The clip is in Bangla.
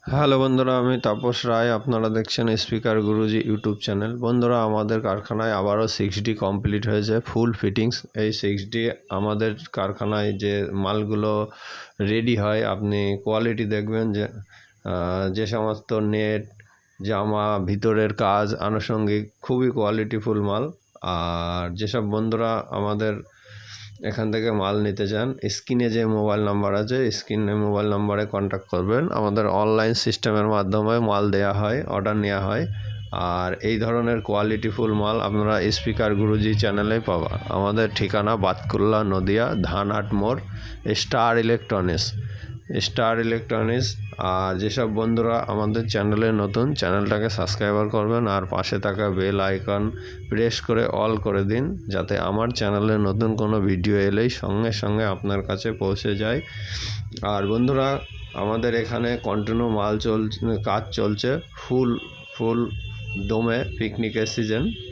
হ্যালো বন্ধুরা, আমি তাপস রায়। আপনারা দেখছেন স্পিকার গুরুজি ইউটিউব চ্যানেল। বন্ধুরা, আমাদের কারখানায় আবারও 6D কমপ্লিট হয়েছে, ফুল ফিটিংস। এই 6D আমাদের কারখানায় যে মালগুলো রেডি হয়, আপনি কোয়ালিটি দেখবেন যে সমস্ত নেট, জামা, ভিতরের কাজ, আনুষঙ্গিক খুবই কোয়ালিটিফুল মাল। আর যেসব বন্ধুরা আমাদের এখান থেকে মাল নিতে চান, স্ক্রিনে যে মোবাইল নাম্বার আছে, স্ক্রিনে মোবাইল নাম্বারে কন্ট্যাক্ট করবেন। আমাদের অনলাইন সিস্টেমের মাধ্যমে মাল দেয়া হয়, অর্ডার নেওয়া হয়। আর এই ধরনের কোয়ালিটিফুল মাল আপনারা স্পিকার গুরুজি চ্যানেলেই পাবা। আমাদের ঠিকানা বাতকুল্লা, নদিয়া, ধানহাট মোড়, স্টার ইলেকট্রনিক্স। আর যেসব বন্ধুরা আমাদের চ্যানেলে নতুন, চ্যানেলটাকে সাবস্ক্রাইবার করবেন আর পাশে থাকা বেল আইকন প্রেস করে অল করে দিন, যাতে আমার চ্যানেলে নতুন কোনো ভিডিও এলেই সঙ্গে সঙ্গে আপনার কাছে পৌঁছে যায়। আর বন্ধুরা, আমাদের এখানে কন্টিনিউ কাজ চলছে ফুল দমে, পিকনিকের সিজন।